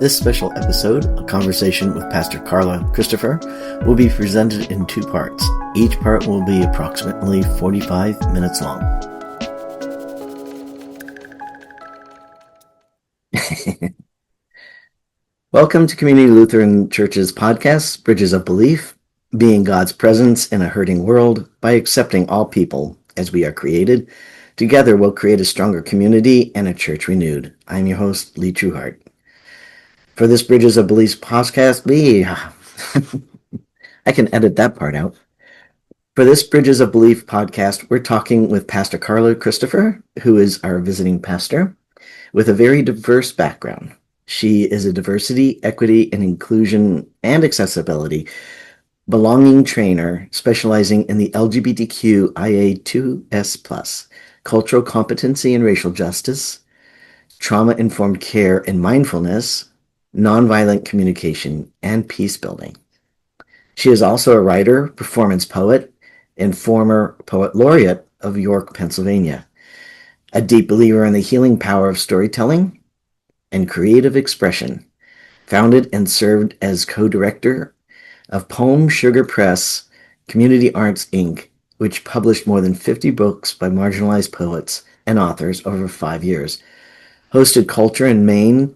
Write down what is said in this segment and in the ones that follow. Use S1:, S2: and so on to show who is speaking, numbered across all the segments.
S1: This special episode, a conversation with Pastor Carla Christopher, will be presented in two parts. Each part will be approximately 45 minutes long. Welcome to Community Lutheran Church's podcast, Bridges of Belief, being God's presence in a hurting world by accepting all people as we are created. Together we'll create a stronger community and a church renewed. I'm your host, Lee Trueheart. For this Bridges of Belief podcast, I can edit that part out. For this Bridges of Belief podcast, we're talking with Pastor Carla Christopher, who is our visiting pastor, with a very diverse background. She is a diversity, equity, and inclusion and accessibility belonging trainer specializing in the LGBTQIA2S+, cultural competency and racial justice, trauma-informed care and mindfulness, nonviolent communication, and peace building. She is also a writer, performance poet, and former poet laureate of York, Pennsylvania, a deep believer in the healing power of storytelling and creative expression, founded and served as co-director of Poem Sugar Press Community Arts, Inc., which published more than 50 books by marginalized poets and authors over 5 years, hosted Culture in Maine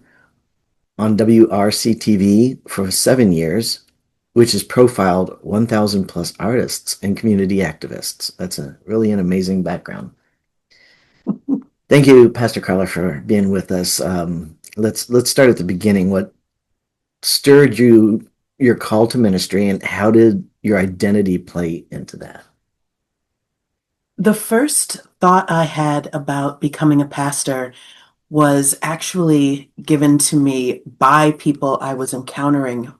S1: on WRC-TV for 7 years, which has profiled 1,000 plus artists and community activists. That's really an amazing background. Thank you, Pastor Carla, for being with us. Let's start at the beginning. What stirred your call to ministry, and how did your identity play into that?
S2: The first thought I had about becoming a pastor was actually given to me by people I was encountering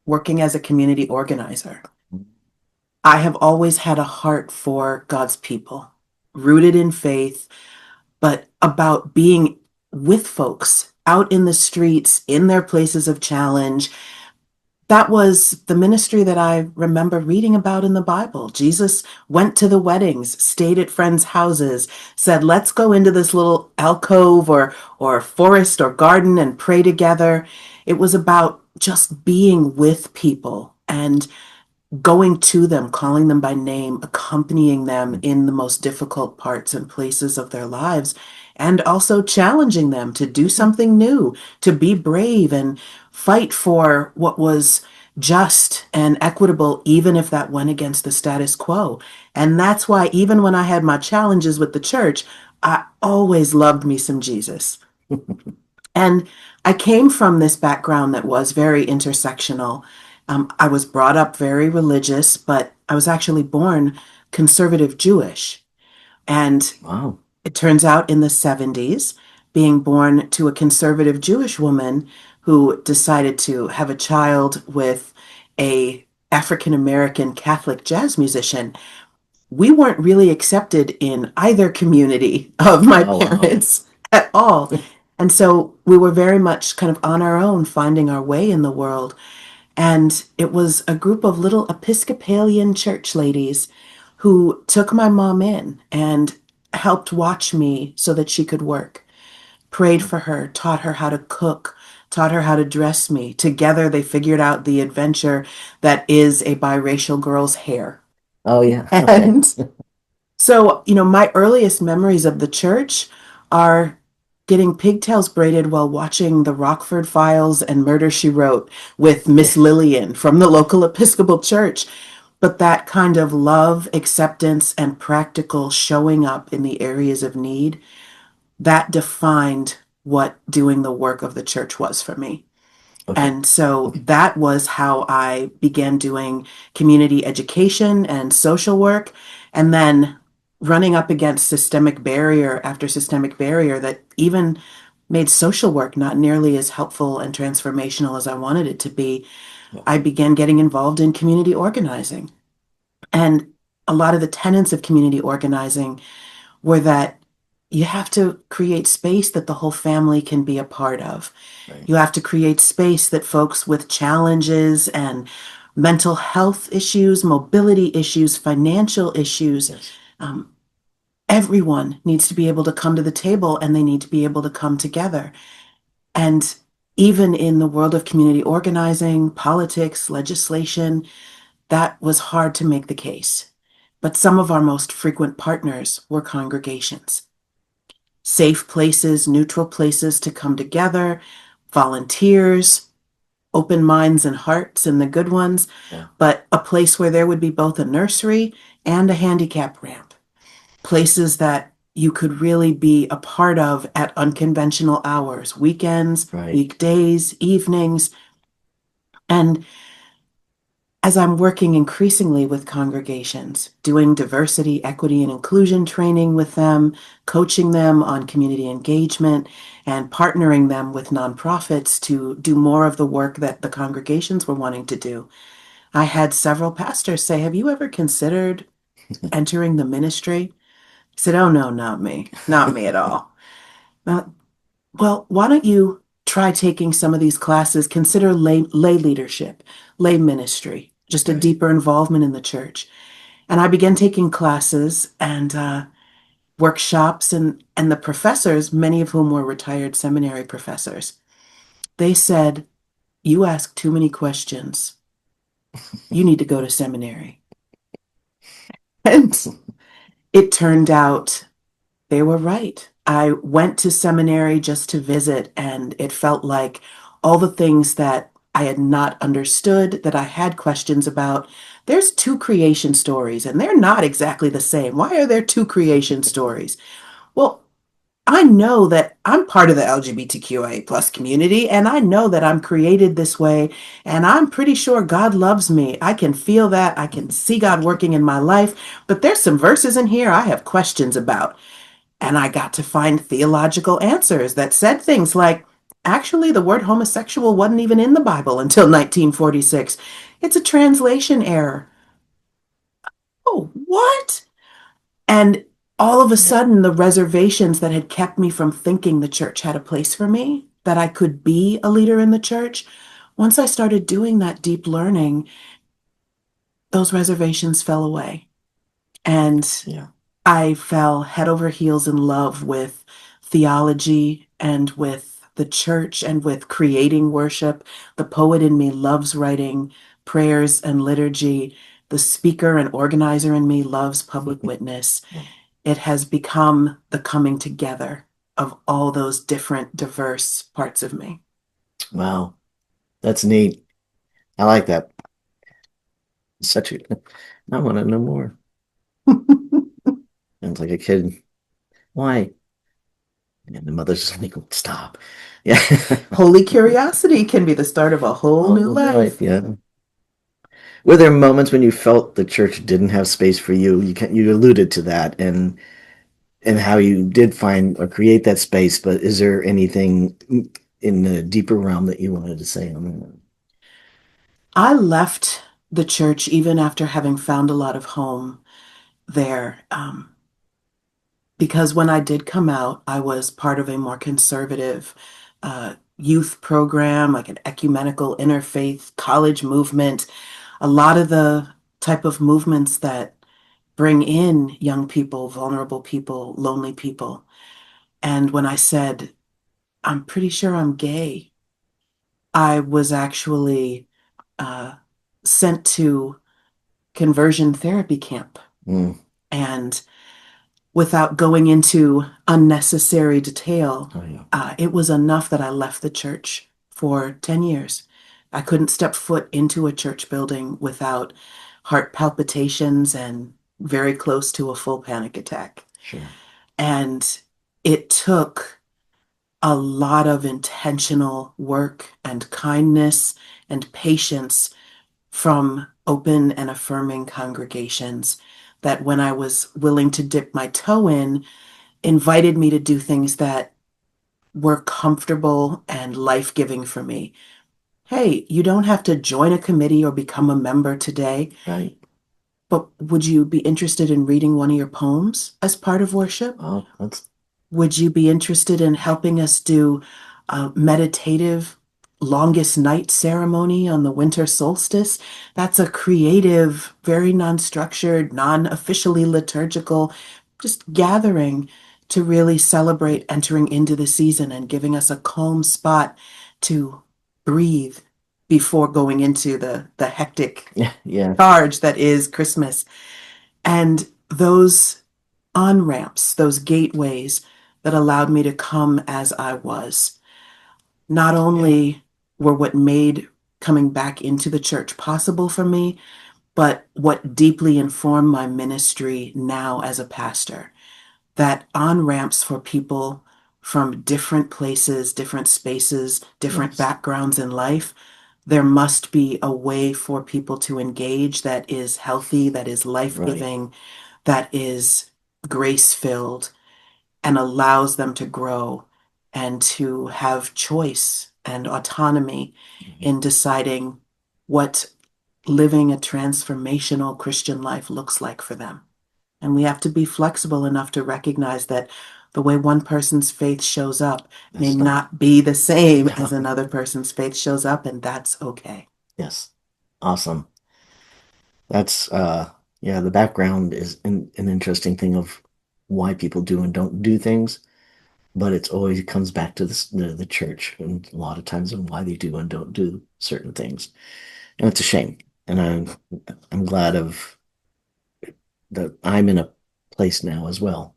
S2: working as a community organizer. I have always had a heart for God's people, rooted in faith, but about being with folks out in the streets, in their places of challenge. That was the ministry that I remember reading about in the Bible. Jesus went to the weddings, stayed at friends' houses, said, let's go into this little alcove or forest or garden and pray together. It was about just being with people and going to them, calling them by name, accompanying them in the most difficult parts and places of their lives, and also challenging them to do something new, to be brave and fight for what was just and equitable, even if that went against the status quo. And that's why even when I had my challenges with the church, I always loved me some Jesus. And I came from this background that was very intersectional. I was brought up very religious, but I was actually born conservative Jewish. And
S1: Wow.
S2: It turns out in the 70s, being born to a conservative Jewish woman who decided to have a child with a African-American Catholic jazz musician, we weren't really accepted in either community of my parents at all. And so we were very much kind of on our own, finding our way in the world. And it was a group of little Episcopalian church ladies who took my mom in and helped watch me so that she could work, prayed for her, taught her how to cook, taught her how to dress me. Together, they figured out the adventure that is a biracial girl's hair.
S1: Oh, yeah.
S2: And so, my earliest memories of the church are getting pigtails braided while watching the Rockford Files and Murder, She Wrote with Miss Lillian from the local Episcopal church. But that kind of love, acceptance, and practical showing up in the areas of need, that defined what doing the work of the church was for me.
S1: Okay.
S2: And so that was how I began doing community education and social work, and then running up against systemic barrier after systemic barrier that even made social work not nearly as helpful and transformational as I wanted it to be. I began getting involved in community organizing. And a lot of the tenets of community organizing were that you have to create space that the whole family can be a part of.
S1: Right.
S2: You have to create space that folks with challenges and mental health issues, mobility issues, financial issues,
S1: Yes.
S2: Everyone needs to be able to come to the table, and they need to be able to come together. And Even in the world of community organizing, politics, legislation, that was hard to make the case. But some of our most frequent partners were congregations. Safe places, neutral places to come together, volunteers, open minds and hearts and the good ones,
S1: Yeah.
S2: but a place where there would be both a nursery and a handicap ramp. Places that you could really be a part of at unconventional hours, weekends,
S1: Right.
S2: weekdays, evenings. And as I'm working increasingly with congregations, doing diversity, equity, and inclusion training with them, coaching them on community engagement, and partnering them with nonprofits to do more of the work that the congregations were wanting to do, I had several pastors say, "Have you ever considered entering the ministry?" I said, "Oh, no, not me. Not me at all." Uh, well, why don't you try taking some of these classes? Consider lay leadership, lay ministry, just a
S1: Right.
S2: deeper involvement in the church. And I began taking classes and workshops, and the professors, many of whom were retired seminary professors, they said, "You ask too many questions. You need to go to seminary." And it turned out they were right. I went to seminary just to visit, and it felt like all the things that I had not understood, that I had questions about. There's two creation stories, and they're not exactly the same. Why are there two creation stories? Well, I know that I'm part of the LGBTQIA plus community, and I know that I'm created this way, and I'm pretty sure God loves me. I can feel that. I can see God working in my life, but there's some verses in here I have questions about. And I got to find theological answers that said things like, actually, the word homosexual wasn't even in the Bible until 1946. It's a translation error. Oh, what? And all of a
S1: Yeah.
S2: sudden, the reservations that had kept me from thinking the church had a place for me, that I could be a leader in the church, once I started doing that deep learning, those reservations fell away. And
S1: Yeah.
S2: I fell head over heels in love with theology and with the church and with creating worship. The poet in me loves writing prayers and liturgy. The speaker and organizer in me loves public witness. It has become the coming together of all those different, diverse parts of me.
S1: Wow. That's neat. I like that. Such a, I want to know more. Sounds like a kid. Why? And the mother's just like, stop. Yeah.
S2: Holy curiosity can be the start of a whole
S1: Oh,
S2: new
S1: right.
S2: life.
S1: Yeah. Were there moments when you felt the church didn't have space for you? You alluded to that and how you did find or create that space, but is there anything in the deeper realm that you wanted to say on that?
S2: I left the church even after having found a lot of home there. Because when I did come out, I was part of a more conservative youth program, like an ecumenical interfaith college movement, a lot of the type of movements that bring in young people, vulnerable people, lonely people. And when I said, "I'm pretty sure I'm gay," I was actually uh, sent to conversion therapy camp.
S1: Mm.
S2: And without going into unnecessary detail,
S1: Oh, yeah.
S2: it was enough that I left the church for 10 years. I couldn't step foot into a church building without heart palpitations and very close to a full panic attack.
S1: Sure.
S2: And it took a lot of intentional work and kindness and patience from open and affirming congregations that, when I was willing to dip my toe in, invited me to do things that were comfortable and life giving for me. Hey, you don't have to join a committee or become a member today,
S1: Right.
S2: but would you be interested in reading one of your poems as part of worship?
S1: Oh, that's
S2: Would you be interested in helping us do a meditative longest night ceremony on the winter solstice? That's a creative, very non-structured, non-officially liturgical, just gathering to really celebrate entering into the season and giving us a calm spot to breathe before going into the hectic
S1: Yeah. Yeah.
S2: charge that is Christmas. And those on ramps, those gateways that allowed me to come as I was, not
S1: Yeah.
S2: only were what made coming back into the church possible for me, but what deeply informed my ministry now as a pastor. That on ramps for people from different places, different spaces, different
S1: Yes.
S2: backgrounds in life, there must be a way for people to engage that is healthy, that is life
S1: Right.
S2: giving, that is grace filled, and allows them to grow and to have choice and autonomy
S1: Mhm.
S2: in deciding what living a transformational Christian life looks like for them. And we have to be flexible enough to recognize that the way one person's faith shows up may
S1: That's not.
S2: not be the same as another person's faith shows up, and that's okay.
S1: Yes. Awesome. That's yeah, the background is an interesting thing of why people do and don't do things, but it's always comes back to the church and a lot of times on why they do and don't do certain things. And it's a shame. And I'm glad of that I'm in a place now as well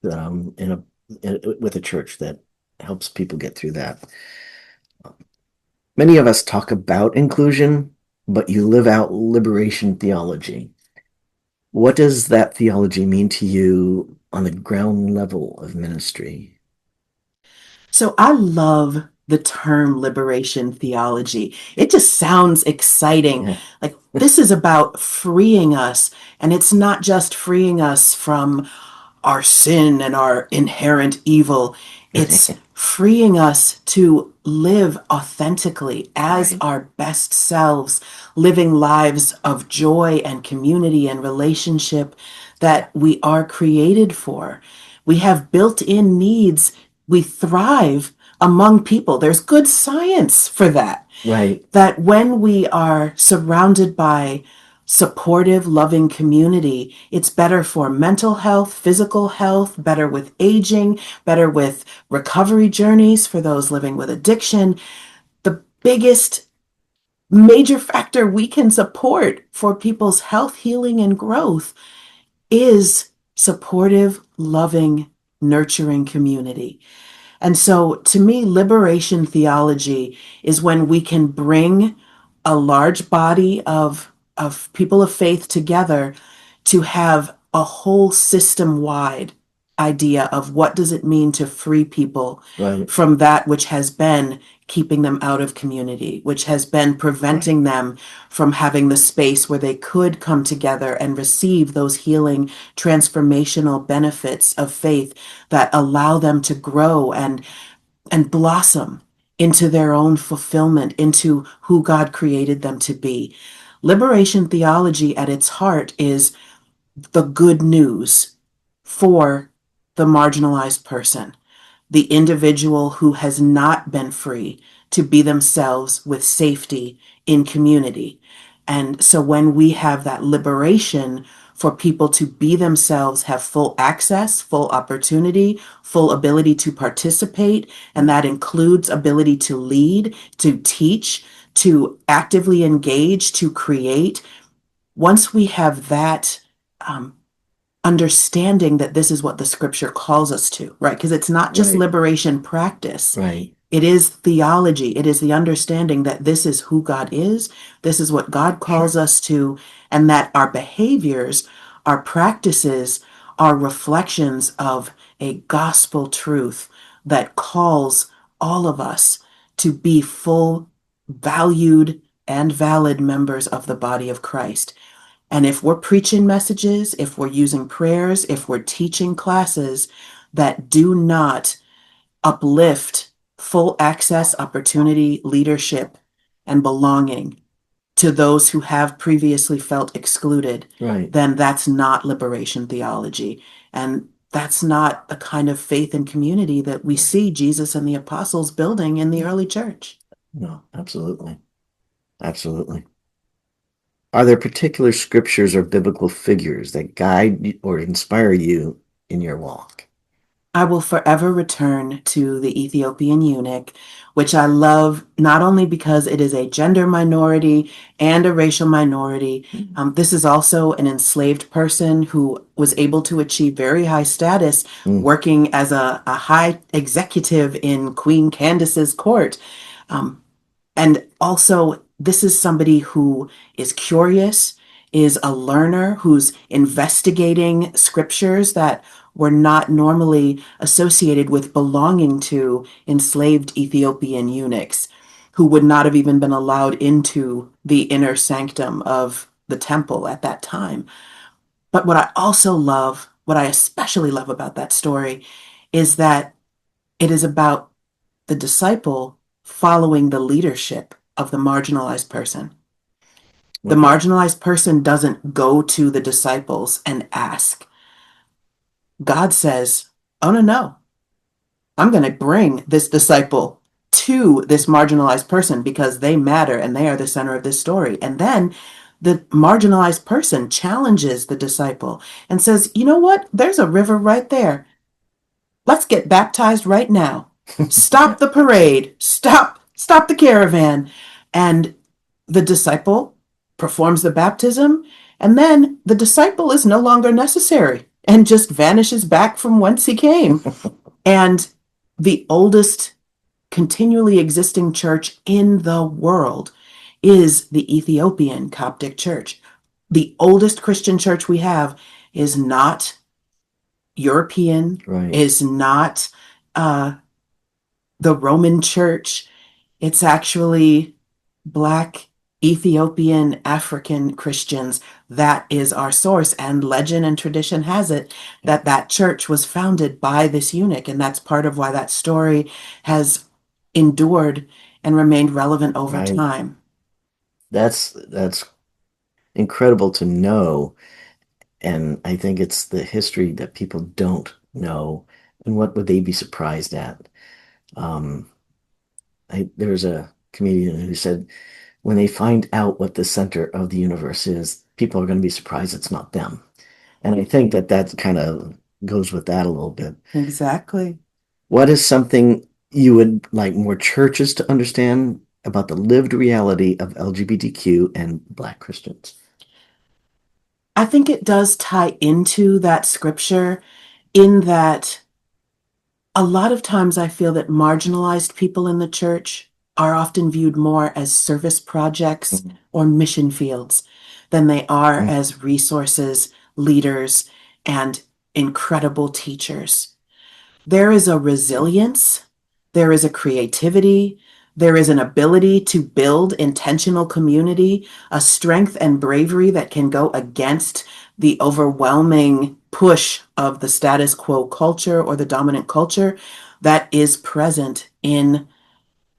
S1: that I'm with a church that helps people get through that. Many of us talk about inclusion, but you live out liberation theology. What does that theology mean to you on the ground level of ministry?
S2: So I love the term liberation theology. It just sounds exciting.
S1: Yeah.
S2: Like this is about freeing us, and it's not just freeing us from our sin and our inherent evil. It's freeing us to live authentically as
S1: Right.
S2: our best selves, living lives of joy and community and relationship that we are created for. We have built in needs. We thrive among people. There's good science for that.
S1: Right.
S2: That when we are surrounded by supportive, loving community, it's better for mental health, physical health, better with aging, better with recovery journeys for those living with addiction. The biggest major factor we can support for people's health, healing, and growth is supportive, loving, nurturing community. And so to me, liberation theology is when we can bring a large body of people of faith together to have a whole system wide idea of what does it mean to free people
S1: Right.
S2: from that which has been keeping them out of community, which has been
S1: Right.
S2: preventing them from having the space where they could come together and receive those healing, transformational benefits of faith that allow them to grow and blossom into their own fulfillment, into who God created them to be. Liberation theology at its heart is the good news for the marginalized person, the individual who has not been free to be themselves with safety in community. And so when we have that liberation for people to be themselves, have full access, full opportunity, full ability to participate, and
S1: Right.
S2: that includes ability to lead, to teach, to actively engage, to create. Once we have that um, understanding that this is what the scripture calls us to, right? Because it's not just
S1: Right.
S2: liberation practice,
S1: Right.
S2: it is theology. It is the understanding that this is who God is, this is what God calls
S1: Sure.
S2: us to, and that our behaviors, our practices, are reflections of a gospel truth that calls all of us to be full, valued, and valid members of the body of Christ. And if we're preaching messages, if we're using prayers, if we're teaching classes that do not uplift full access, opportunity, leadership, and belonging to those who have previously felt excluded,
S1: Right.
S2: then that's not liberation theology. And that's not the kind of faith and community that we
S1: Right.
S2: see Jesus and the apostles building in the
S1: Yeah.
S2: early church.
S1: No, absolutely. Absolutely. Are there particular scriptures or biblical figures that guide or inspire you in your walk?
S2: I will forever return to the Ethiopian eunuch, which I love not only because it is a gender minority and a racial minority. This is also an enslaved person who was able to achieve very high status
S1: Mm,
S2: working as a high executive in Queen Candace's court. Um, and also, this is somebody who is curious, is a learner, who's investigating scriptures that were not normally associated with belonging to enslaved Ethiopian eunuchs, who would not have even been allowed into the inner sanctum of the temple at that time. But what I also love, what I especially love about that story, is that it is about the disciple following the leadership of the marginalized person. The
S1: okay.
S2: marginalized person doesn't go to the disciples and ask. God says, oh, no, no, I'm going to bring this disciple to this marginalized person because they matter and they are the center of this story. And then the marginalized person challenges the disciple and says, you know what? There's a river right there. Let's get baptized right now. Stop the parade. Stop the caravan. And the disciple performs the baptism, and then the disciple is no longer necessary and just vanishes back from whence he came. And the oldest continually existing church in the world is the Ethiopian Coptic Church. The oldest Christian church we have is not European,
S1: Right.
S2: is not uh, the Roman church. It's actually Black, Ethiopian, African Christians. That is our source. And legend and tradition has it that that church was founded by this eunuch. And that's part of why that story has endured and remained relevant over
S1: Right.
S2: time.
S1: That's incredible to know. And I think it's the history that people don't know. And what would they be surprised at? Um, there was a comedian who said, when they find out what the center of the universe is, people are going to be surprised it's not them. And I think that that kind of goes with that a little bit.
S2: Exactly.
S1: What is something you would like more churches to understand about the lived reality of LGBTQ and Black Christians?
S2: I think it does tie into that scripture in that a lot of times I feel that marginalized people in the church are often viewed more as service projects
S1: Mm,
S2: or mission fields than they are
S1: mm,
S2: as resources, leaders, and incredible teachers. There is a resilience, there is a creativity, there is an ability to build intentional community, a strength and bravery that can go against the overwhelming push of the status quo culture or the dominant culture that is present in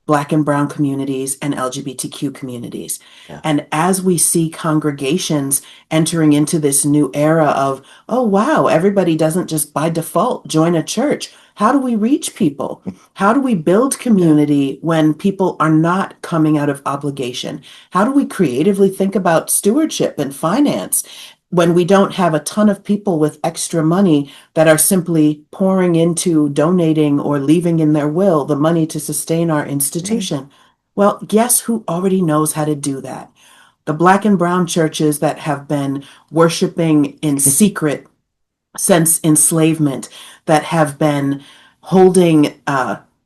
S2: Black and Brown communities and LGBTQ communities.
S1: yeah.
S2: And as we see congregations entering into this new era of, oh, wow, everybody doesn't just by default join a church. How do we reach people? How do we build
S1: Yeah.
S2: community when people are not coming out of obligation? How do we creatively think about stewardship and finance when we don't have a ton of people with extra money that are simply pouring into donating or leaving in their will the money to sustain our institution? Well, guess who already knows how to do that? The Black and Brown churches that have been worshiping in secret since enslavement, that have been holding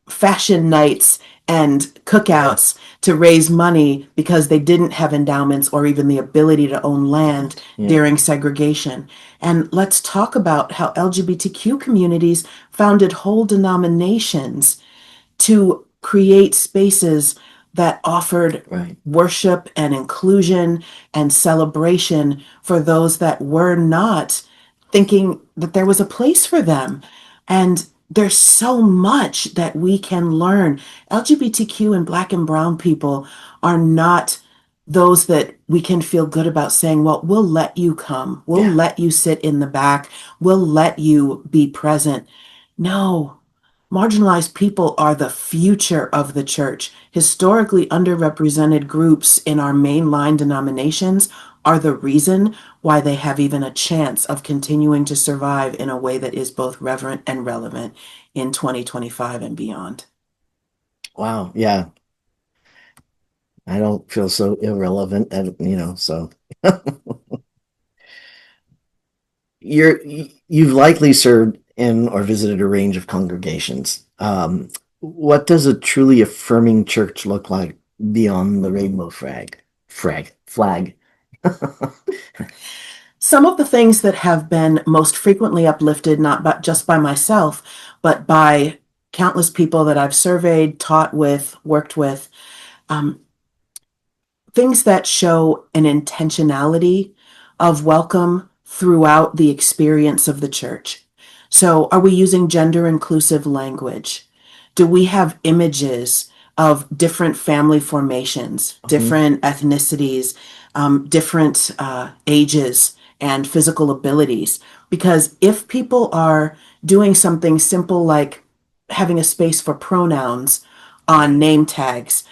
S2: fashion nights and cookouts to raise money because they didn't have endowments or even the ability to own land
S1: Yeah.
S2: during segregation. And let's talk about how LGBTQ communities founded whole denominations to create spaces that offered
S1: Right.
S2: worship and inclusion and celebration for those that were not thinking that there was a place for them. And there's so much that we can learn. LGBTQ and Black and Brown people are not those that we can feel good about saying, well, we'll let you come, we'll
S1: Yeah.
S2: let you sit in the back, we'll let you be present. No, marginalized people are the future of the church. Historically underrepresented groups in our mainline denominations are the reason why they have even a chance of continuing to survive in a way that is both reverent and relevant in 2025 and beyond.
S1: Wow. Yeah. I don't feel so irrelevant, so you've likely served in or visited a range of congregations. What does a truly affirming church look like beyond the rainbow flag?
S2: Some of the things that have been most frequently uplifted, not but just by myself, but by countless people that I've surveyed, taught with, worked with, um, things that show an intentionality of welcome throughout the experience of the church. So, are we using gender inclusive language? Do we have images of different family formations,
S1: Mhm.
S2: different ethnicities, different ages, and physical abilities? Because if people are doing something simple like having a space for pronouns on name tags,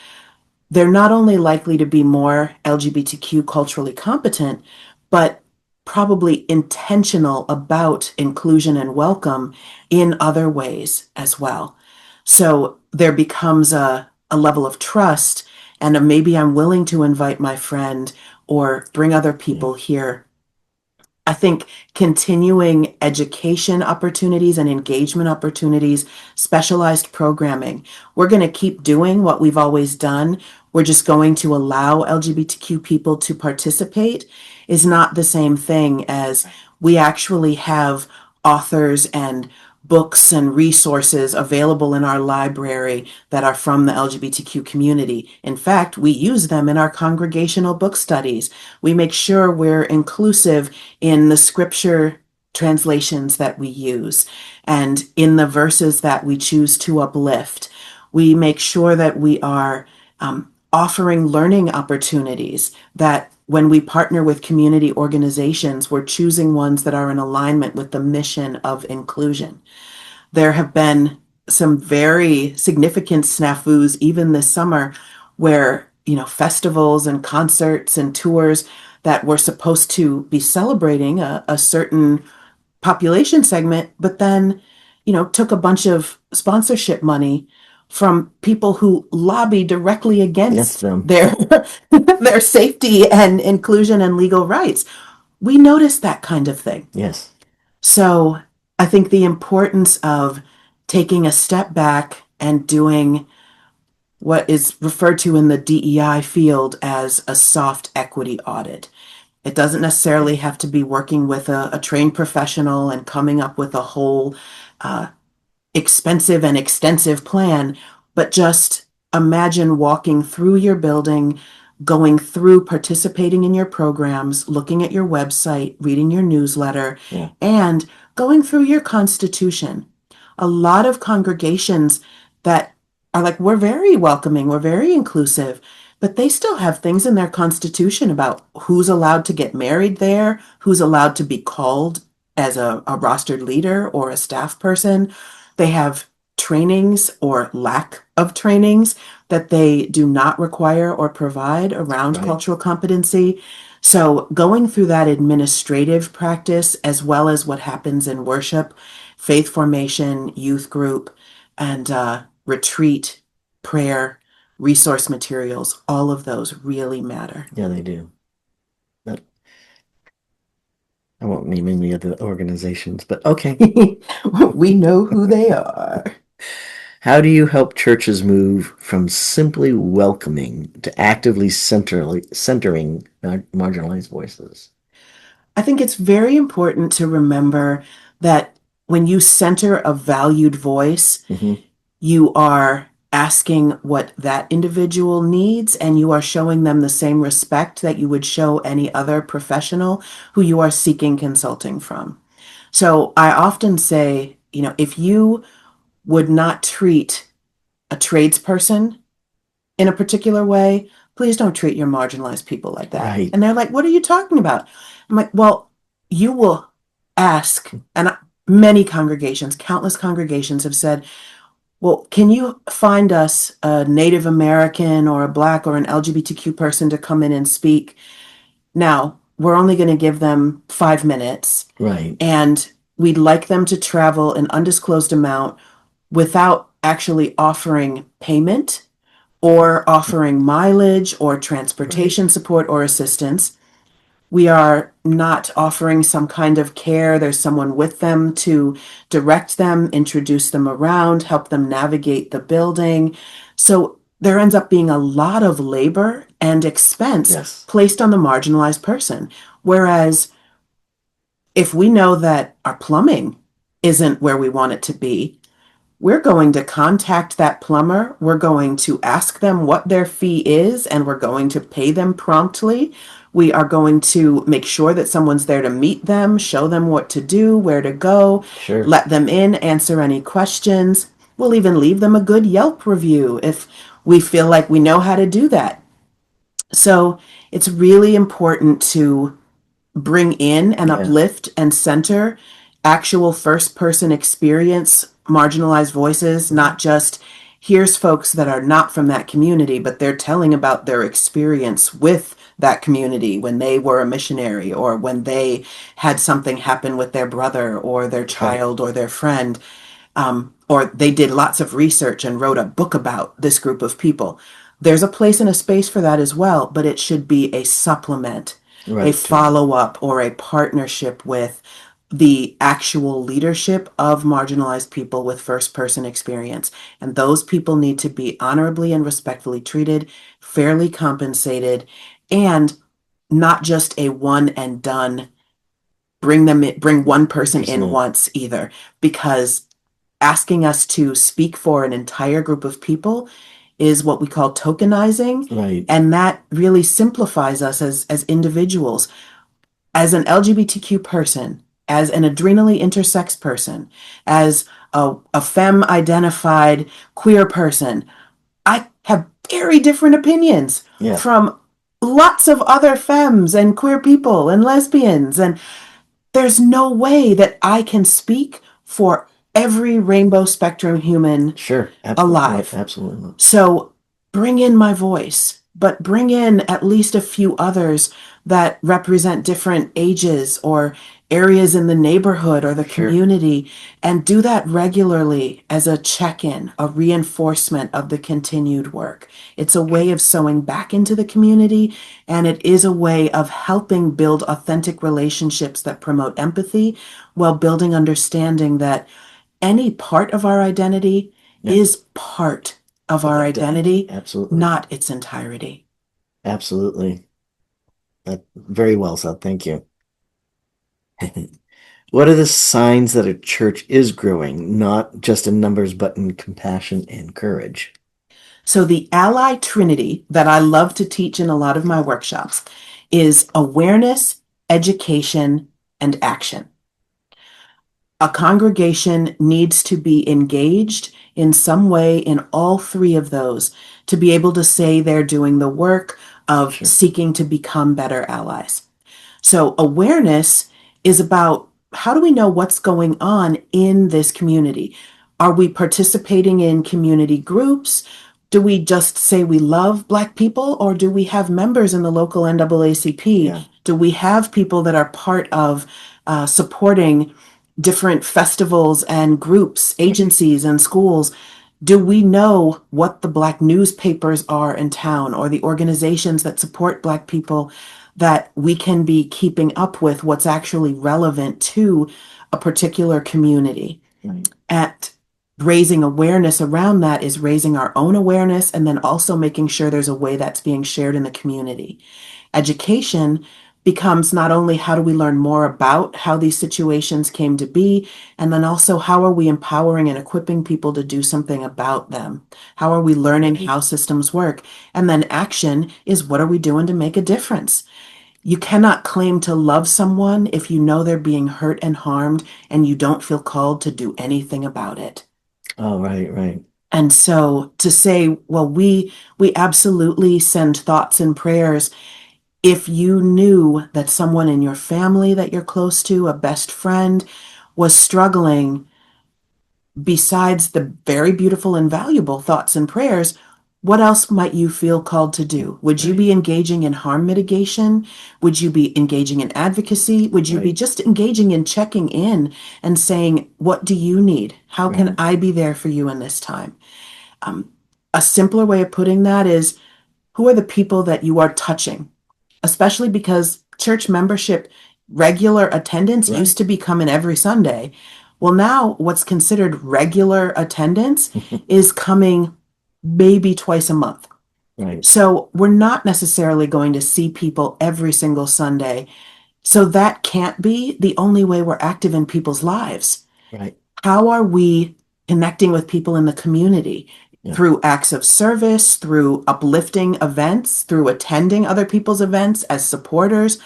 S2: they're not only likely to be more LGBTQ culturally competent, but probably intentional about inclusion and welcome in other ways as well. So there becomes a level of trust and maybe I'm willing to invite my friend or bring other
S1: Yeah.
S2: people here. I think continuing education opportunities and engagement opportunities, specialized programming. We're going to keep doing what we've always done. We're just going to allow LGBTQ people to participate is not the same thing as we actually have authors and books and resources available in our library that are from the LGBTQ community. In fact, we use them in our congregational book studies. We make sure we're inclusive in the scripture translations that we use and in the verses that we choose to uplift. We make sure that we are offering learning opportunities, that when we partner with community organizations, we're choosing ones that are in alignment with the mission of inclusion. There have been some very significant snafus even this summer where, festivals and concerts and tours that were supposed to be celebrating a certain population segment, but then, took a bunch of sponsorship money from people who lobby directly
S1: That's
S2: against
S1: them.
S2: their their safety and inclusion and legal rights. We notice that kind of thing.
S1: Yes.
S2: So I think the importance of taking a step back and doing what is referred to in the DEI field as a soft equity audit. It doesn't necessarily have to be working with a trained professional and coming up with a whole uh, expensive and extensive plan, but just imagine walking through your building, going through participating in your programs, looking at your website, reading your newsletter,
S1: Yeah.
S2: and going through your constitution. A lot of congregations that are like, we're very welcoming, we're very inclusive, but they still have things in their constitution about who's allowed to get married there, who's allowed to be called as a rostered leader or a staff person. They have trainings or lack of trainings that they do not require or provide around
S1: Right.
S2: cultural competency. So, going through that administrative practice, as well as what happens in worship, faith formation, youth group, and retreat, prayer, resource materials, all of those really matter.
S1: Yeah, they do. That, I won't name any of the organizations, but okay.
S2: We know who they are.
S1: How do you help churches move from simply welcoming to actively centering marginalized voices?
S2: I think it's very important to remember that when you center a valued voice,
S1: Hmm.
S2: you are asking what that individual needs and you are showing them the same respect that you would show any other professional who you are seeking consulting from. So I often say, if you would not treat a tradesperson in a particular way, please don't treat your marginalized people like that.
S1: Right.
S2: And they're like, what are you talking about? I'm like, well, you will ask, and many congregations, countless congregations have said, well, can you find us a Native American or a Black or an LGBTQ person to come in and speak? Now, we're only going to give them 5 minutes,
S1: Right.
S2: and we'd like them to travel an undisclosed amount without actually offering payment or offering mileage or
S1: Right.
S2: transportation support or assistance. We are not offering some kind of care. There's someone with them to direct them, introduce them around, help them navigate the building. So there ends up being a lot of labor and expense
S1: Yes.
S2: placed on the marginalized person. Whereas if we know that our plumbing isn't where we want it to be, we're going to contact that plumber. We're going to ask them what their fee is, and we're going to pay them promptly. We are going to make sure that someone's there to meet them, show them what to do, where to go,
S1: Sure.
S2: let them in, answer any questions. We'll even leave them a good Yelp review if we feel like we know how to do that. So it's really important to bring in and
S1: Yeah.
S2: uplift and center actual first person experience, marginalized voices, not just here's folks that are not from that community, but they're telling about their experience with that community when they were a missionary or when they had something happen with their brother or their
S1: Right.
S2: child or their friend, or they did lots of research and wrote a book about this group of people. There's a place and a space for that as well, but it should be a supplement, a
S1: Right.
S2: follow up, or a partnership with the actual leadership of marginalized people with first person experience. And those people need to be honorably and respectfully treated, fairly compensated, and not just a one and done, bring one person
S1: Person
S2: in
S1: in.
S2: once either, because asking us to speak for an entire group of people is what we call tokenizing.
S1: Right.
S2: And that really simplifies us as individuals. As an LGBTQ person, as an adrenally intersex person, as a femme identified queer person, I have very different opinions
S1: Yeah.
S2: from lots of other femmes and queer people and lesbians. And there's no way that I can speak for every rainbow spectrum human
S1: Sure. Absolutely.
S2: alive.
S1: Absolutely.
S2: So bring in my voice, but bring in at least a few others that represent different ages or areas in the neighborhood or the
S1: Sure.
S2: community, and do that regularly as a check in, a reinforcement of the continued work. It's a way of sewing back into the community, and it is a way of helping build authentic relationships that promote empathy while building understanding that any part of our identity
S1: Yeah.
S2: is part of our identity,
S1: Absolutely.
S2: not its entirety.
S1: Absolutely. Very well said. Thank you. What are the signs that a church is growing, not just in numbers, but in compassion and courage?
S2: So, the ally trinity that I love to teach in a lot of my workshops is awareness, education, and action. A congregation needs to be engaged in some way in all three of those to be able to say they're doing the work of
S1: Sure.
S2: seeking to become better allies. So, awareness is about how do we know what's going on in this community? Are we participating in community groups? Do we just say we love Black people, or do we have members in the local NAACP?
S1: Yeah.
S2: Do we have people that are part of supporting different festivals and groups, agencies, and schools? Do we know what the Black newspapers are in town or the organizations that support Black people, that we can be keeping up with what's actually relevant to a particular community?
S1: Right.
S2: At raising awareness around that is raising our own awareness and then also making sure there's a way that's being shared in the community. Education becomes not only how do we learn more about how these situations came to be, and then also how are we empowering and equipping people to do something about them? How are we learning how systems work? And then action is what are we doing to make a difference? You cannot claim to love someone if you know they're being hurt and harmed and you don't feel called to do anything about it.
S1: Oh, right, right.
S2: And so to say, well, we absolutely send thoughts and prayers. If you knew that someone in your family that you're close to, a best friend, was struggling, besides the very beautiful and valuable thoughts and prayers, What else might you feel called to do? Would you
S1: Right.
S2: be engaging in harm mitigation? Would you be engaging in advocacy? Would you be
S1: Right.
S2: just engaging in checking in and saying, what do you need? How can
S1: Right.
S2: I be there for you in this time? Um, a simpler way of putting that is, who are the people that you are touching? Especially because church membership, regular attendance used
S1: Right.
S2: to be coming every Sunday. Well, now what's considered regular attendance is coming maybe twice a month.
S1: Right.
S2: So we're not necessarily going to see people every single Sunday. So that can't be the only way we're active in people's lives.
S1: Right.
S2: How are we connecting with people in the community?
S1: Yeah.
S2: Through acts of service, through uplifting events, through attending other people's events as supporters?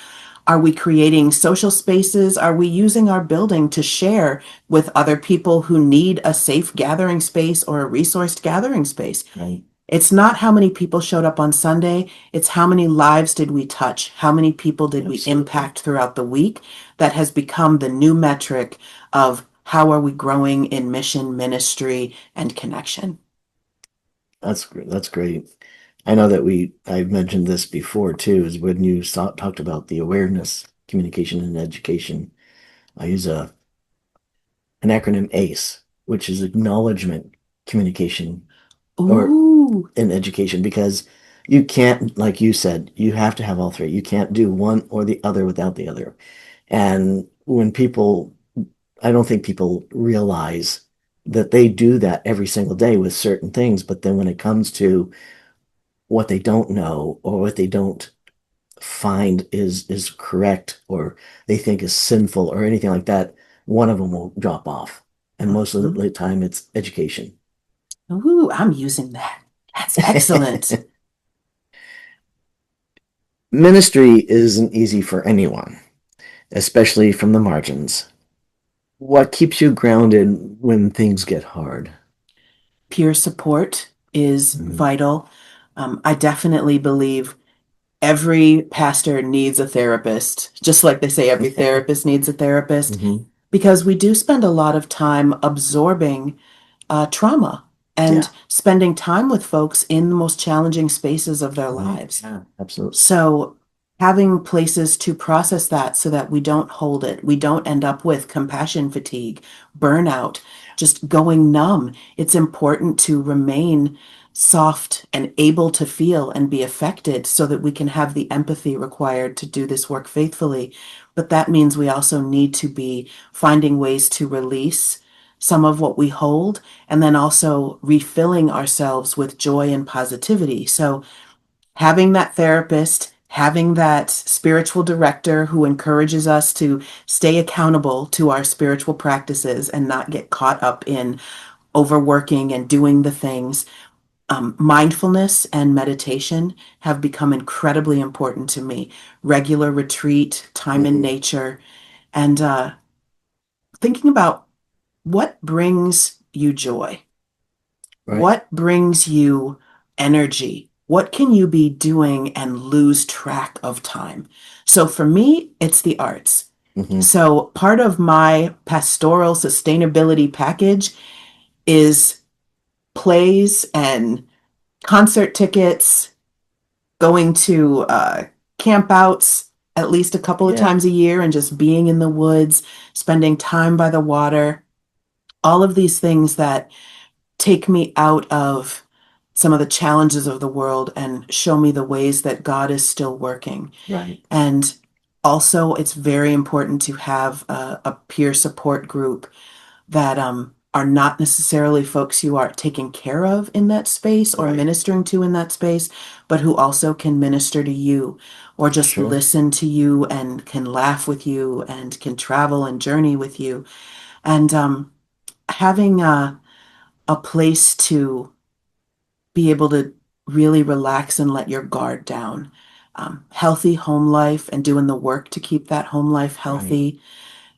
S2: Are we creating social spaces? Are we using our building to share with other people who need a safe gathering space or a resourced gathering space?
S1: Right.
S2: It's not how many people showed up on Sunday, it's how many lives did we touch? How many people did we
S1: Absolutely.
S2: impact throughout the week? That has become the new metric of how are we growing in mission, ministry, and connection.
S1: That's great. I know that I've mentioned this before too, is when you talked about the awareness, communication, and education. I use an acronym ACE, which is acknowledgement, communication, or
S2: Ooh,
S1: in education, because you can't, like you said, you have to have all three. You can't do one or the other without the other. And when people, I don't think people realize that they do that every single day with certain things, but then when it comes to what they don't know or what they don't find is correct or they think is sinful or anything like that, one of them will drop off. And most of
S2: mhm.
S1: the time it's education.
S2: Ooh, I'm using that. That's excellent.
S1: Ministry isn't easy for anyone, especially from the margins. What keeps you grounded when things get hard?
S2: Peer support is
S1: Mhm.
S2: vital. I definitely believe every pastor needs a therapist, just like they say every therapist needs a therapist,
S1: Mhm.
S2: because we do spend a lot of time absorbing trauma and
S1: Yeah,
S2: spending time with folks in the most challenging spaces of their
S1: right.
S2: lives.
S1: Yeah, absolutely.
S2: So, having places to process that so that we don't hold it, we don't end up with compassion fatigue, burnout, just going numb. It's important to remain soft and able to feel and be affected so that we can have the empathy required to do this work faithfully. But that means we also need to be finding ways to release some of what we hold and then also refilling ourselves with joy and positivity. So, having that therapist, having that spiritual director who encourages us to stay accountable to our spiritual practices and not get caught up in overworking and doing the things. Mindfulness and meditation have become incredibly important to me. Regular retreat, time in
S1: Mhm.
S2: nature, and thinking about what brings you joy.
S1: Right.
S2: What brings you energy? What can you be doing and lose track of time? So for me, it's the arts.
S1: Mhm.
S2: So part of my pastoral sustainability package is plays and concert tickets, going to camp outs at least a couple of
S1: Yeah,
S2: times a year and just being in the woods, spending time by the water, all of these things that take me out of some of the challenges of the world and show me the ways that God is still working.
S1: right.
S2: And also, it's very important to have a peer support group that are not necessarily folks you are taking care of in that space or
S1: Right.
S2: ministering to in that space, but who also can minister to you or just
S1: Sure.
S2: listen to you and can laugh with you and can travel and journey with you. And having a place to be able to really relax and let your guard down. Healthy home life and doing the work to keep that home life
S1: Right.
S2: healthy.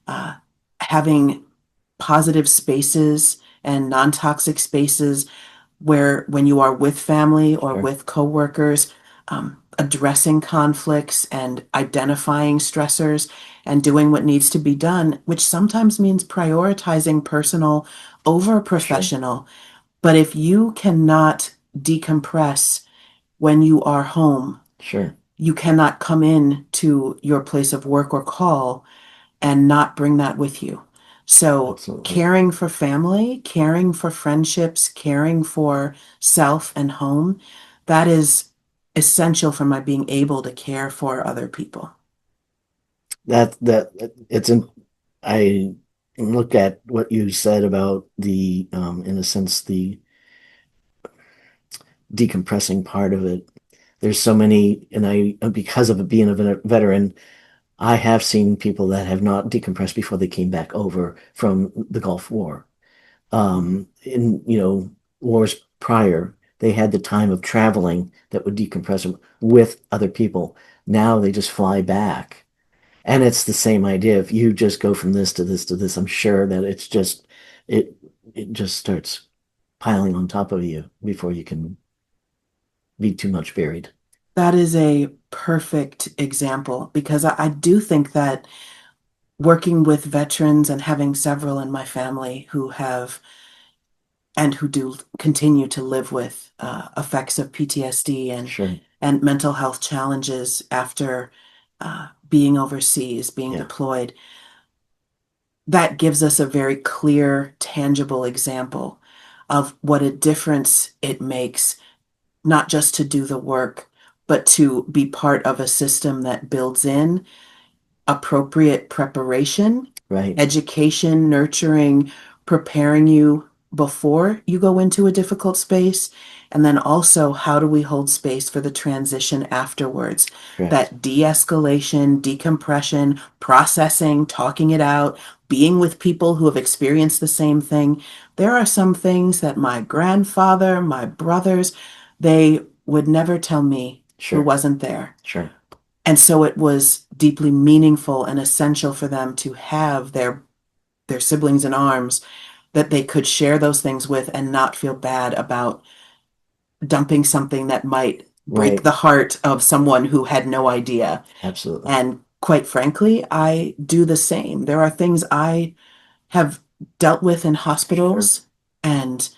S2: Uh, having positive spaces and non-toxic spaces where when you are with family or
S1: Sure.
S2: with coworkers, addressing conflicts and identifying stressors and doing what needs to be done, which sometimes means prioritizing personal over
S1: Sure.
S2: professional. But if you cannot decompress when you are home.
S1: Sure.
S2: You cannot come in to your place of work or call and not bring that with you. So,
S1: Absolutely.
S2: caring for family, caring for friendships, caring for self and home, that is essential for my being able to care for other people.
S1: That it's in, I look at what you said about the in a sense the decompressing part of it. There's so many, and I because of being a veteran, I have seen people that have not decompressed before they came back over from the Gulf War. In wars prior, they had the time of traveling that would decompress them with other people. Now they just fly back. And it's the same idea. If you just go from this to this to this, I'm sure that it it just starts piling on top of you before you can be too much buried.
S2: That is a perfect example because I do think that working with veterans and having several in my family who have and who do continue to live with effects of PTSD
S1: Sure.
S2: and mental health challenges after being overseas, being
S1: Yeah.
S2: deployed, that gives us a very clear, tangible example of what a difference it makes, not just to do the work, but to be part of a system that builds in appropriate preparation,
S1: Right.
S2: education, nurturing, preparing you before you go into a difficult space. And then also, how do we hold space for the transition afterwards?
S1: Correct.
S2: That de escalation, decompression, processing, talking it out, being with people who have experienced the same thing. There are some things that my grandfather, my brothers, they would never tell me who
S1: Sure.
S2: wasn't there.
S1: Sure.
S2: And so it was deeply meaningful and essential for them to have their siblings in arms that they could share those things with and not feel bad about dumping something that might break
S1: Right.
S2: the heart of someone who had no idea.
S1: Absolutely.
S2: And quite frankly, I do the same. There are things I have dealt with in
S1: Sure.
S2: hospitals, and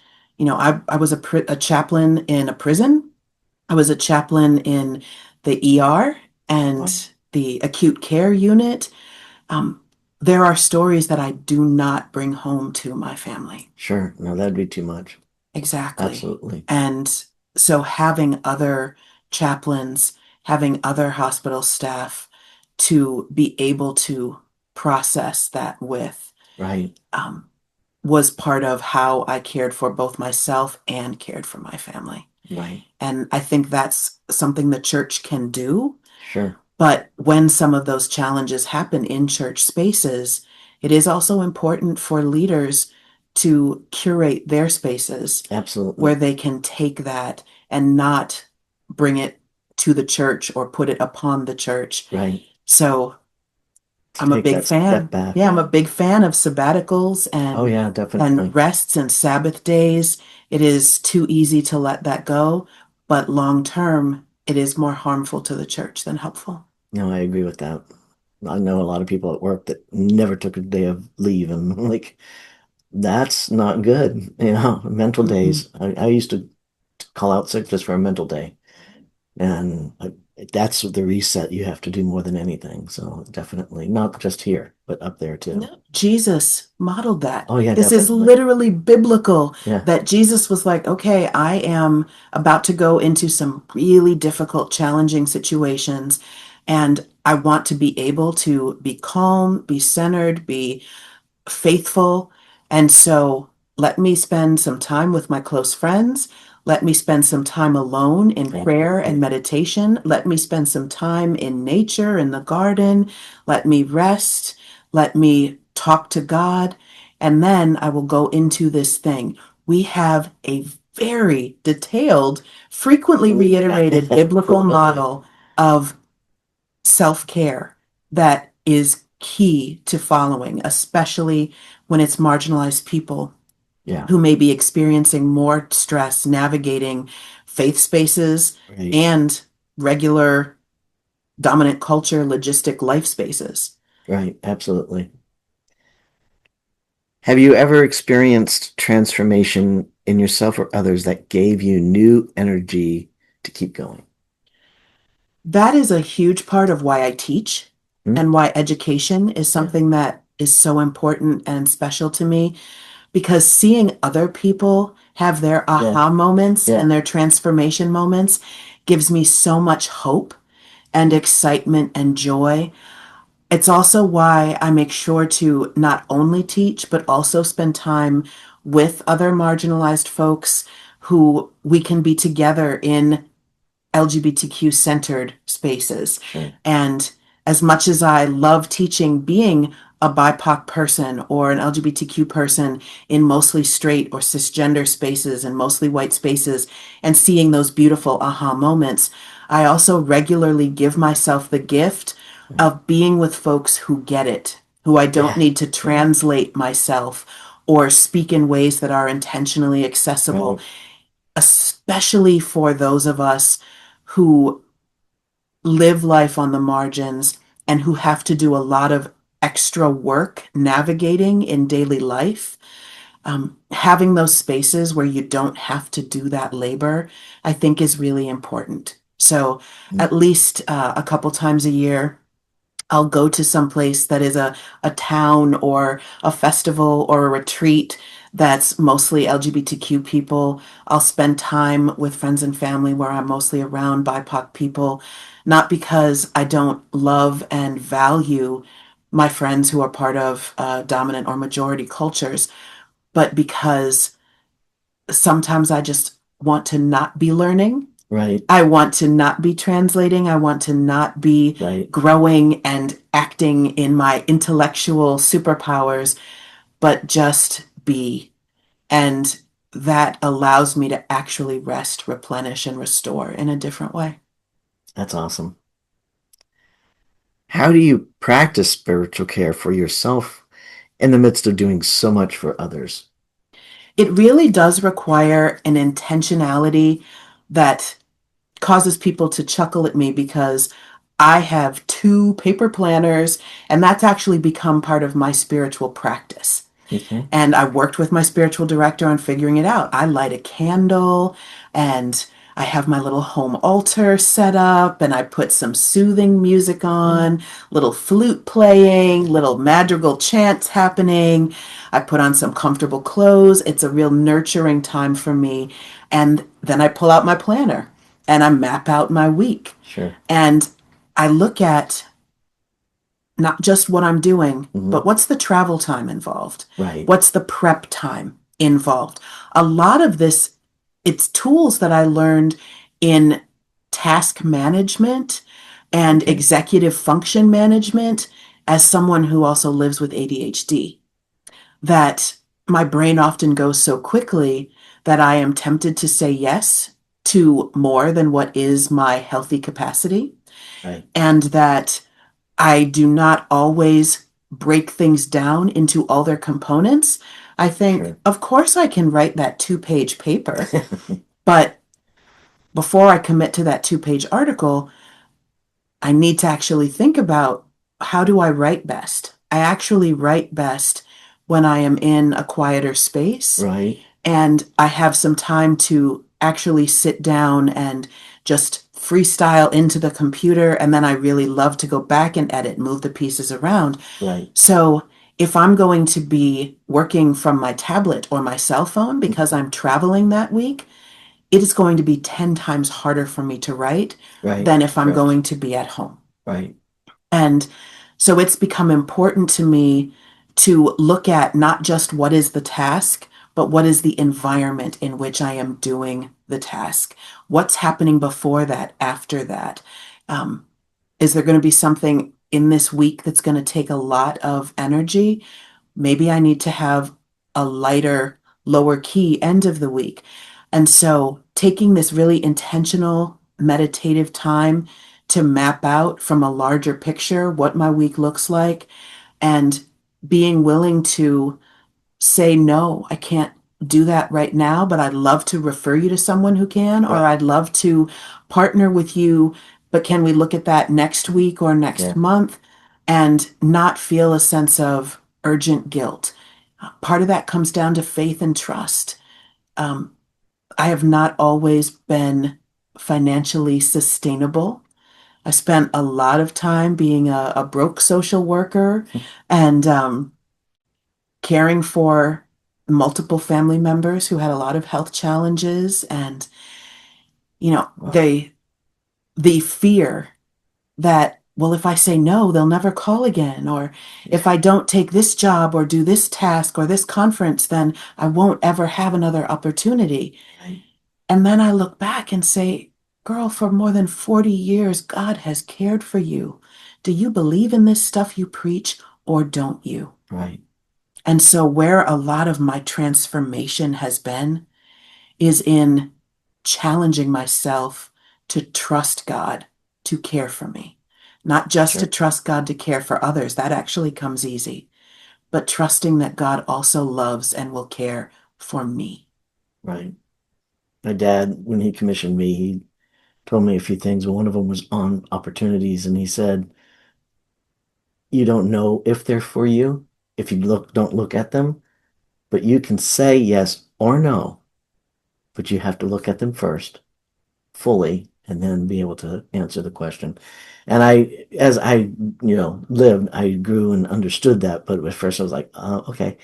S2: I was a chaplain in a prison. I was a chaplain in the ER and
S1: Wow.
S2: the acute care unit. Um, there are stories that I do not bring home to my family.
S1: Sure. No, that'd be too much.
S2: Exactly.
S1: Absolutely.
S2: And so having other chaplains, having other hospital staff to be able to process that with
S1: Right.
S2: um, was part of how I cared for both myself and cared for my family.
S1: Right.
S2: And I think that's something the church can do.
S1: Sure.
S2: But when some of those challenges happen in church spaces, it is also important for leaders to curate their spaces where
S1: Absolutely.
S2: they can take that and not bring it to the church or put it upon the church.
S1: Right.
S2: So
S1: To
S2: I'm a
S1: take
S2: big
S1: that step
S2: fan.
S1: back.
S2: Yeah, I'm a big fan of sabbaticals
S1: Oh yeah,
S2: and
S1: definitely.
S2: rests and Sabbath days. It is too easy to let that go, but long term, it is more harmful to the church than helpful.
S1: No, I agree with that. I know a lot of people at work that never took a day of leave, and I'm like, that's not good. Mental
S2: Mm-mm.
S1: days. I used to call out sick just for a mental day, and that's the reset you have to do more than anything. So definitely not just here, but up there too.
S2: No, Jesus modeled that.
S1: Oh yeah,
S2: This is
S1: definitely.
S2: literally biblical
S1: Yeah.
S2: that Jesus was like, okay, I am about to go into some really difficult, challenging situations, and I want to be able to be calm, be centered, be faithful. And so let me spend some time with my close friends. Let me spend some time alone in prayer and
S1: Absolutely.
S2: meditation. Let me spend some time in nature, in the garden. Let me rest. Let me talk to God. And then I will go into this thing. We have a very detailed, frequently reiterated biblical
S1: Absolutely.
S2: model of self care that is key to following, especially when it's marginalized people
S1: Yeah.
S2: who may be experiencing more stress navigating faith spaces
S1: Right.
S2: and regular dominant culture logistic life spaces.
S1: Right. Absolutely. Have you ever experienced transformation in yourself or others that gave you new energy to keep going?
S2: That is a huge part of why I teach
S1: Hmm?
S2: and why education is
S1: Yeah.
S2: something that is so important and special to me, because seeing other people have their
S1: Yeah.
S2: aha moments
S1: Yeah.
S2: and their transformation moments gives me so much hope and excitement and joy. It's also why I make sure to not only teach, but also spend time with other marginalized folks who we can be together in LGBTQ centered spaces.
S1: Sure.
S2: And as much as I love teaching, being a BIPOC person or an LGBTQ person in mostly straight or cisgender spaces and mostly white spaces and seeing those beautiful aha moments, I also regularly give myself the gift of being with folks who get it, who I don't
S1: Yeah.
S2: need to
S1: Yeah.
S2: translate myself or speak in ways that are intentionally accessible,
S1: Right.
S2: especially for those of us who live life on the margins and who have to do a lot of extra work navigating in daily life. Having those spaces where you don't have to do that labor, I think is really important. So,
S1: Mm.
S2: at least a couple times a year, I'll go to some place that is a town or a festival or a retreat that's mostly LGBTQ people. I'll spend time with friends and family where I'm mostly around BIPOC people, not because I don't love and value my friends who are part of dominant or majority cultures, but because sometimes I just want to not be learning.
S1: Right.
S2: I want to not be translating. I want to not be
S1: Right.
S2: growing and acting in my intellectual superpowers, but just be. And that allows me to actually rest, replenish, and restore in a different way.
S1: That's awesome. How do you practice spiritual care for yourself in the midst of doing so much for others?
S2: It really does require an intentionality that causes people to chuckle at me because I have two paper planners, and that's actually become part of my spiritual practice.
S1: Okay.
S2: And I worked with my spiritual director on figuring it out. I light a candle and I have my little home altar set up and I put some soothing music
S1: Yeah.
S2: on, little flute playing, little madrigal chants happening. I put on some comfortable clothes. It's a real nurturing time for me. And then I pull out my planner and I map out my week.
S1: Sure.
S2: And I look at not just what I'm doing,
S1: Hmm.
S2: but what's the travel time involved?
S1: Right.
S2: What's the prep time involved? A lot of this, it's tools that I learned in task management and
S1: Okay.
S2: executive function management as someone who also lives with ADHD, that my brain often goes so quickly that I am tempted to say yes to more than what is my healthy capacity,
S1: Right.
S2: and that I do not always break things down into all their components. I think,
S1: Sure.
S2: of course, I can write that 2 page paper, but before I commit to that 2 page article, I need to actually think about, how do I write best? I actually write best when I am in a quieter space
S1: Right.
S2: and I have some time to actually sit down and just freestyle into the computer. And then I really love to go back and edit, move the pieces around.
S1: Right.
S2: So if I'm going to be working from my tablet or my cell phone because I'm traveling that week, it is going to be 10 times harder for me to write
S1: Right.
S2: than if I'm
S1: Correct.
S2: going to be at home.
S1: Right.
S2: And so it's become important to me to look at not just what is the task, but what is the environment in which I am doing the task? What's happening before that, after that? Um, is there going to be something in this week that's going to take a lot of energy? Maybe I need to have a lighter, lower key end of the week. And so taking this really intentional, meditative time to map out from a larger picture what my week looks like and being willing to say, no, I can't do that right now, but I'd love to refer you to someone who can, or
S1: Right.
S2: I'd love to partner with you, but can we look at that next week or next
S1: Yeah.
S2: month, and not feel a sense of urgent guilt. Part of that comes down to faith and trust. Um, I have not always been financially sustainable. I spent a lot of time being a broke social worker and caring for multiple family members who had a lot of health challenges. And,
S1: Wow.
S2: the fear that, well, if I say no, they'll never call again. Or if I don't take this job or do this task or this conference, then I won't ever have another opportunity.
S1: Right.
S2: And then I look back and say, girl, for more than 40 years, God has cared for you. Do you believe in this stuff you preach or don't you?
S1: Right.
S2: And so, where a lot of my transformation has been is in challenging myself to trust God to care for me. Not just to
S1: Sure.
S2: trust God to care for others, that actually comes easy, but trusting that God also loves and will care for me.
S1: Right. My dad, when he commissioned me, he told me a few things. One of them was on opportunities, and he said, "You don't know if they're for you if you don't look at them, but you can say yes or no, but you have to look at them first, fully, and then be able to answer the question." And as I, lived, I grew and understood that. But at first, I was like, okay.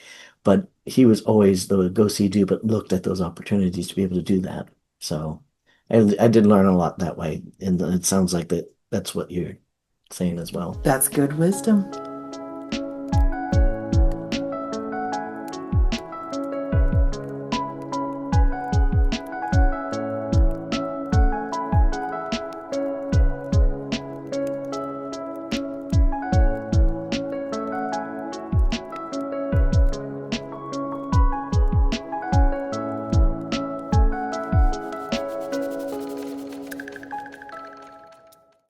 S1: But he was always the go see do, but looked at those opportunities to be able to do that. So I did learn a lot that way, and it sounds like that's what you're saying as well.
S2: That's good wisdom.